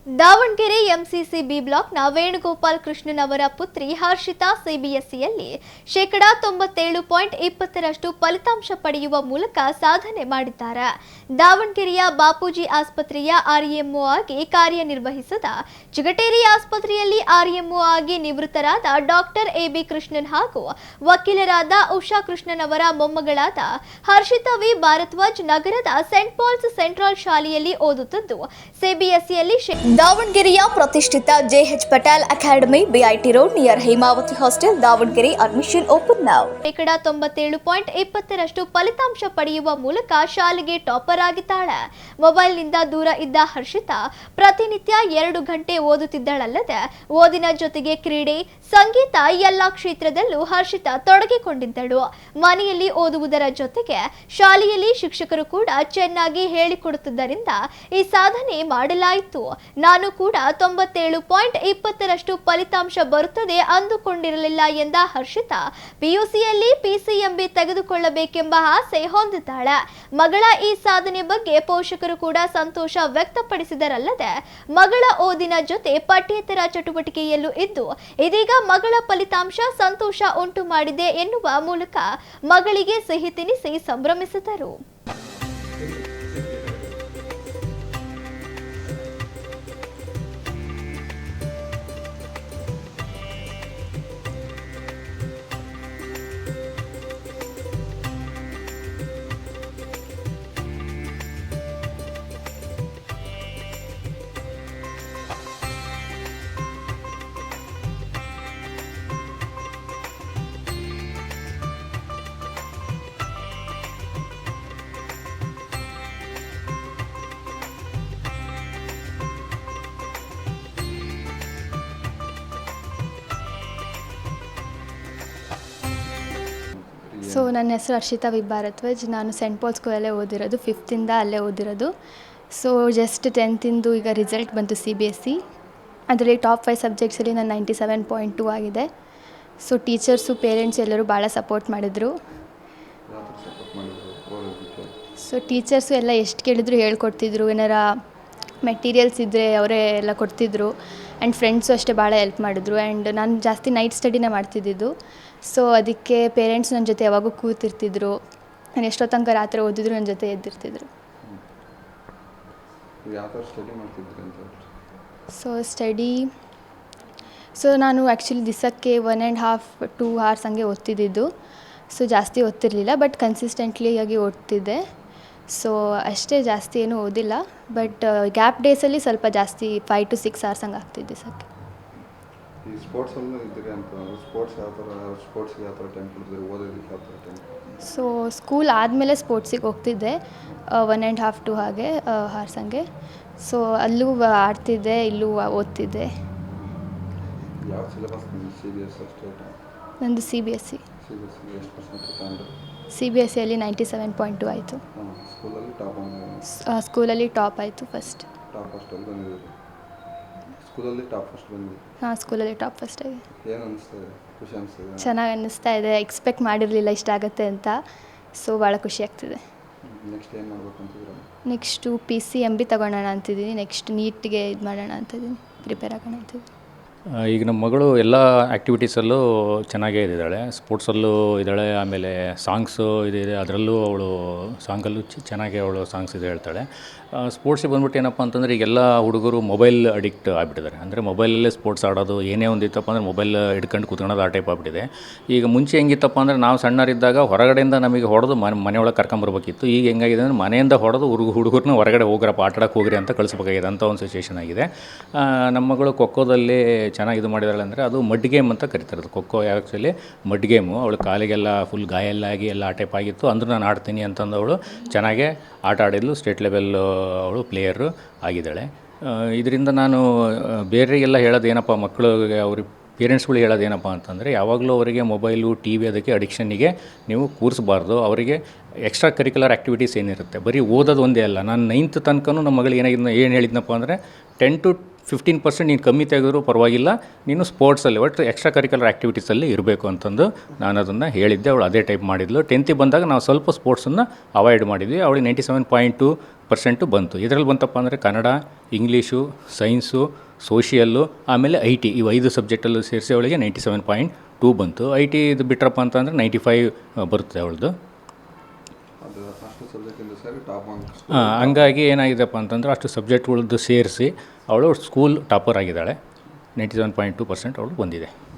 Davanagere MCC B ಬ್ಲಾಕ್ನ ವೇಣುಗೋಪಾಲ್ ಕೃಷ್ಣನವರ ಪುತ್ರಿ ಹರ್ಷಿತಾ ಸಿಬಿಎಸ್ಇಯಲ್ಲಿ 97.20% ಫಲಿತಾಂಶ ಪಡೆಯುವ ಮೂಲಕ ಸಾಧನೆ ಮಾಡಿದ್ದಾರೆ. ದಾವಣಗೆರೆಯ ಬಾಪೂಜಿ ಆಸ್ಪತ್ರೆಯ ಆರ್ಎಂಒ ಆಗಿ ಕಾರ್ಯನಿರ್ವಹಿಸಿದ ಚಿಗಟೇರಿ ಆಸ್ಪತ್ರೆಯಲ್ಲಿ ಆರ್ಎಂಒ ಆಗಿ ನಿವೃತ್ತರಾದ ಡಾಕ್ಟರ್ ಎಬಿ ಕೃಷ್ಣನ್ ಹಾಗೂ ವಕೀಲರಾದ ಉಷಾ ಕೃಷ್ಣನವರ ಮೊಮ್ಮಗಳಾದ ಹರ್ಷಿತಾ ವಿ ಭಾರದ್ವಾಜ್ ನಗರದ ಸೆಂಟ್ ಪಾಲ್ಸ್ ಸೆಂಟ್ರಲ್ ಶಾಲೆಯಲ್ಲಿ ಓದುತ್ತಿದ್ದು ಸಿಬಿಎಸ್ಇಯಲ್ಲಿ ದಾವಣಗೆರೆಯ ಪ್ರತಿಷ್ಠಿತ J H Patel academy BIT road near Hemavathi hostel Davanagere admission open now. 97.20% ಫಲಿತಾಂಶ ಪಡೆಯುವ ಮೂಲಕ ಶಾಲೆಗೆ ಟಾಪರ್ ಆಗಿದ್ದಾಳೆ. ಮೊಬೈಲ್ನಿಂದ ದೂರ ಇದ್ದ ಹರ್ಷಿತಾ ಪ್ರತಿನಿತ್ಯ 2 ಗಂಟೆ ಓದುತ್ತಿದ್ದಳಲ್ಲದೆ ಓದಿನ ಜೊತೆಗೆ ಕ್ರೀಡೆ, ಸಂಗೀತ ಎಲ್ಲಾ ಕ್ಷೇತ್ರದಲ್ಲೂ ಹರ್ಷಿತಾ ತೊಡಗಿಕೊಂಡಿದ್ದಳು. ಮನೆಯಲ್ಲಿ ಓದುವುದರ ಜೊತೆಗೆ ಶಾಲೆಯಲ್ಲಿ ಶಿಕ್ಷಕರು ಕೂಡ ಚೆನ್ನಾಗಿ ಹೇಳಿಕೊಡುತ್ತಿದ್ದರಿಂದ ಈ ಸಾಧನೆ ಮಾಡಲಾಯಿತು. ನಾನು ಕೂಡ 97.20% ಫಲಿತಾಂಶ ಬರುತ್ತದೆ ಅಂದುಕೊಂಡಿರಲಿಲ್ಲ ಎಂದ ಹರ್ಷಿತಾ ಪಿಯುಸಿಯಲ್ಲಿ ಪಿಸಿಎಂಬಿ ತೆಗೆದುಕೊಳ್ಳಬೇಕೆಂಬ ಆಸೆ ಹೊಂದಿದ್ದಾಳೆ. ಮಗಳ ಈ ಸಾಧನೆ ಬಗ್ಗೆ ಪೋಷಕರು ಕೂಡ ಸಂತೋಷ ವ್ಯಕ್ತಪಡಿಸಿದರಲ್ಲದೆ ಮಗಳ ಓದಿನ ಜೊತೆ ಪಠ್ಯೇತರ ಚಟುವಟಿಕೆಯಲ್ಲೂ ಇದ್ದು ಇದೀಗ ಮಗಳ ಫಲಿತಾಂಶ ಸಂತೋಷ ಉಂಟು ಮಾಡಿದೆ ಎನ್ನುವ ಮೂಲಕ ಮಗಳಿಗೆ ಸಿಹಿ ತಿನಿಸಿ ಸಂಭ್ರಮಿಸಿದರು. ನನ್ನ ಹೆಸರು ಹರ್ಷಿತಾ ವಿ ಭಾರದ್ವಾಜ್. ನಾನು ಸೆಂಟ್ ಪಾಲ್ ಸ್ಕೂಲಲ್ಲೇ ಓದಿರೋದು, 5th ಅಲ್ಲೇ ಓದಿರೋದು. ಜಸ್ಟ್ 10th ಈಗ ರಿಸಲ್ಟ್ ಬಂತು CBSE. ಅದರಲ್ಲಿ ಟಾಪ್ 5 ಸಬ್ಜೆಕ್ಟ್ಸಲ್ಲಿ ನಾನು 97.2 ಆಗಿದೆ. ಟೀಚರ್ಸು, ಪೇರೆಂಟ್ಸ್ ಎಲ್ಲರೂ ಭಾಳ ಸಪೋರ್ಟ್ ಮಾಡಿದರು. ಟೀಚರ್ಸು ಎಲ್ಲ ಎಷ್ಟು ಕೇಳಿದ್ರು ಹೇಳ್ಕೊಡ್ತಿದ್ರು. ಏನಾರ ಮೆಟೀರಿಯಲ್ಸ್ ಇದ್ದರೆ ಅವರೇ ಎಲ್ಲ ಕೊಡ್ತಿದ್ರು. ಆ್ಯಂಡ್ ಫ್ರೆಂಡ್ಸು ಅಷ್ಟೇ ಭಾಳ ಹೆಲ್ಪ್ ಮಾಡಿದ್ರು. ಆ್ಯಂಡ್ ನಾನು ಜಾಸ್ತಿ ನೈಟ್ ಸ್ಟಡಿನೇ ಮಾಡ್ತಿದ್ದಿದ್ದು. ಅದಕ್ಕೆ ಪೇರೆಂಟ್ಸ್ ನನ್ನ ಜೊತೆ ಯಾವಾಗೂ ಕೂತಿರ್ತಿದ್ರು. ನಾನು ಎಷ್ಟೋ ತನಕ ರಾತ್ರಿ ಓದಿದ್ರು ನನ್ನ ಜೊತೆ ಎದ್ದಿರ್ತಿದ್ರು. ಸ್ಟಡಿ ನಾನು ಆ್ಯಕ್ಚುಲಿ ದಿವಸಕ್ಕೆ 1.5-2 hours ಹಂಗೆ ಓದ್ತಿದ್ದಿದ್ದು. ಜಾಸ್ತಿ ಓದ್ತಿರಲಿಲ್ಲ, ಬಟ್ ಕನ್ಸಿಸ್ಟೆಂಟ್ಲಿಯಾಗಿ ಓದ್ತಿದ್ದೆ. ಅಷ್ಟೇ, ಜಾಸ್ತಿ ಏನೂ ಓದಿಲ್ಲ. ಬಟ್ ಗ್ಯಾಪ್ ಡೇಸಲ್ಲಿ ಸ್ವಲ್ಪ ಜಾಸ್ತಿ 5 to 6 hours ಹಂಗೆ ಆಗ್ತಿದ್ದೆ ದಿವಸಕ್ಕೆ. ಸ್ಕೂಲ್ ಆದಮೇಲೆ ಸ್ಪೋರ್ಟ್ಸಿಗೆ ಹೋಗ್ತಿದ್ದೆ 1.5-2 ಹಾಗೆ hours ಹಂಗೆ. ಅಲ್ಲೂ ಆಡ್ತಿದ್ದೆ, ಇಲ್ಲೂ ಓದ್ತಿದ್ದೆ. ನಂದು CBSE. CBSEಯಲ್ಲಿ 97.2 ಆಯಿತು. ಸ್ಕೂಲಲ್ಲಿ ಟಾಪ್ ಆಯಿತು ಫಸ್ಟ್. ಸ್ಕೂಲಲ್ಲಿ ಟಾಪ್ ಫಸ್ಟ್ ಆಗಿ ಚೆನ್ನಾಗಿ ಅನ್ನಿಸ್ತಾ ಇದೆ. ಎಕ್ಸ್ಪೆಕ್ಟ್ ಮಾಡಿರಲಿಲ್ಲ ಇಷ್ಟ ಆಗುತ್ತೆ ಅಂತ. ಭಾಳ ಖುಷಿ ಆಗ್ತಿದೆ. ನೆಕ್ಸ್ಟು PCMB ತಗೊಳ್ಳೋಣ ಅಂತಿದ್ದೀನಿ. ನೆಕ್ಸ್ಟ್ ನೀಟ್ಗೆ ಇದು ಮಾಡೋಣ ಅಂತಿದ್ದೀನಿ, ಪ್ರಿಪೇರ್ ಆಗೋಣ ಅಂತಿದ್ದೀನಿ. ಈಗ ನಮ್ಮ ಮಗಳು ಎಲ್ಲ ಆ್ಯಕ್ಟಿವಿಟೀಸಲ್ಲೂ ಚೆನ್ನಾಗೇ ಇದ್ದಾಳೆ. ಸ್ಪೋರ್ಟ್ಸಲ್ಲೂ ಇದ್ದಾಳೆ, ಆಮೇಲೆ ಸಾಂಗ್ಸು ಇದೆ, ಅದರಲ್ಲೂ ಅವಳು ಸಾಂಗಲ್ಲೂ ಚೆನ್ನಾಗಿ ಅವಳು ಸಾಂಗ್ಸ್ ಇದೆ ಹೇಳ್ತಾಳೆ. ಸ್ಪೋರ್ಟ್ಸಿಗೆ ಬಂದ್ಬಿಟ್ಟು ಏನಪ್ಪ ಅಂತಂದರೆ ಈಗೆಲ್ಲ ಹುಡುಗರು ಮೊಬೈಲ್ ಅಡಿಕ್ಟ್ ಆಗಿಬಿಟ್ಟಿದ್ದಾರೆ. ಅಂದರೆ ಮೊಬೈಲಲ್ಲೇ ಸ್ಪೋರ್ಟ್ಸ್ ಆಡೋದು, ಏನೇ ಒಂದು ಇತ್ತಪ್ಪ ಅಂದರೆ ಮೊಬೈಲ್ ಹಿಡ್ಕೊಂಡು ಕೂತ್ಕೊಳ್ಳೋದು, ಆ ಟೈಪ್ ಆಗಿಬಿಟ್ಟಿದೆ. ಈಗ ಮುಂಚೆ ಹೆಂಗಿತ್ತಪ್ಪ ಅಂದರೆ ನಾವು ಸಣ್ಣರಿದ್ದಾಗ ಹೊರಗಡೆಯಿಂದ ನಮಗೆ ಹೊಡೆದು ಮನೆಯೊಳಗೆ ಕರ್ಕೊಂಬರ್ಬೇಕಿತ್ತು. ಈಗ ಹೆಂಗಾಗಿದೆ ಅಂದರೆ ಮನೆಯಿಂದ ಹೊಡೆದು ಹುಡುಗರನ್ನ ಹೊರಗಡೆ ಹೋಗ್ರಪ್ಪ, ಆಟಾಡಕ್ಕೆ ಹೋಗ್ರಿ ಅಂತ ಕಳಿಸ್ಬೇಕಾಗಿದೆ, ಅಂಥ ಒಂದು ಸಿಚುವೇಷನ್ ಆಗಿದೆ. ನಮ್ಮ ಮಗಳು ಖೋಖೋದಲ್ಲಿ ಚೆನ್ನಾಗಿ ಇದು ಮಾಡಿದಾಳೆ. ಅಂದರೆ ಅದು ಮಡ್ ಗೇಮ್ ಅಂತ ಕರಿತಾರೆ. Kho kho actually mud game. ಅವಳು ಕಾಲಿಗೆಲ್ಲ ಫುಲ್ ಗಾಯ ಎಲ್ಲ ಆಗಿ ಎಲ್ಲ ಆ ಟೈಪ್ ಆಗಿತ್ತು. ಅಂದರೂ ನಾನು ಆಡ್ತೀನಿ ಅಂತಂದು ಅವಳು ಚೆನ್ನಾಗೇ ಆಟ ಆಡಿದ್ಲು. ಸ್ಟೇಟ್ ಲೆವೆಲ್ ಅವಳು ಪ್ಲೇಯರು ಆಗಿದ್ದಾಳೆ. ಇದರಿಂದ ನಾನು ಬೇರೆಗೆಲ್ಲ ಹೇಳೋದು ಏನಪ್ಪ, ಮಕ್ಕಳಿಗೆ ಅವ್ರಿಗೆ ಪೇರೆಂಟ್ಸ್ಗಳು ಹೇಳೋದೇನಪ್ಪ ಅಂತಂದರೆ ಯಾವಾಗಲೂ ಅವರಿಗೆ ಮೊಬೈಲು, TV ಅದಕ್ಕೆ ಅಡಿಕ್ಷನ್ನಿಗೆ ನೀವು ಕೂರಿಸಬಾರ್ದು. ಅವರಿಗೆ ಎಕ್ಸ್ಟ್ರಾ ಕರಿಕ್ಯುಲರ್ ಆ್ಯಕ್ಟಿವಿಟೀಸ್ ಏನಿರುತ್ತೆ, ಬರೀ ಓದೋದು ಒಂದೇ ಅಲ್ಲ. ನಾನು 9th ತನಕನೂ ನಮ್ಮ ಮಗಳು ಏನು ಹೇಳಿದ್ನಪ್ಪ ಅಂದರೆ 10 to 15% ನೀನು ಕಮ್ಮಿ ತೆಗೆದರೂ ಪರವಾಗಿಲ್ಲ, ನೀನು ಸ್ಪೋರ್ಟ್ಸಲ್ಲಿ ಒಟ್ಟು ಎಕ್ಸ್ಟ್ರಾ ಕರಿಕ್ಯುಲರ್ ಆ್ಯಕ್ಟಿವಿಟೀಸಲ್ಲಿ ಇರಬೇಕು ಅಂತಂದು ನಾನು ಅದನ್ನು ಹೇಳಿದ್ದೆ. ಅವಳು ಅದೇ ಟೈಪ್ ಮಾಡಿದ್ಲು. 10th ಬಂದಾಗ ನಾವು ಸ್ವಲ್ಪ ಸ್ಪೋರ್ಟ್ಸನ್ನು ಅವಾಯ್ಡ್ ಮಾಡಿದ್ವಿ. ಅವಳಿಗೆ 97.2% ಬಂತು. ಇದರಲ್ಲಿ ಬಂತಪ್ಪ ಅಂದರೆ ಕನ್ನಡ, ಇಂಗ್ಲೀಷು, ಸೈನ್ಸು, ಸೋಷಿಯಲ್ಲು, ಆಮೇಲೆ IT, ಈ 5 ಸಬ್ಜೆಕ್ಟಲ್ಲೂ ಸೇರಿಸಿ ಅವಳಿಗೆ 97.2 ಬಂತು. IT ಇದು ಬಿಟ್ರಪ್ಪ ಅಂತಂದರೆ 95 ಬರುತ್ತೆ ಅವಳದು. ಹಂಗಾಗಿ ಏನಾಗಿದೆಪ್ಪ ಅಂತಂದ್ರೆ ಅಷ್ಟು ಸಬ್ಜೆಕ್ಟ್ಗಳದ್ದು ಸೇರಿಸಿ ಅವಳು ಸ್ಕೂಲ್ ಟಾಪರ್ ಆಗಿದ್ದಾಳೆ. 97.2% ಅವಳು ಬಂದಿದೆ.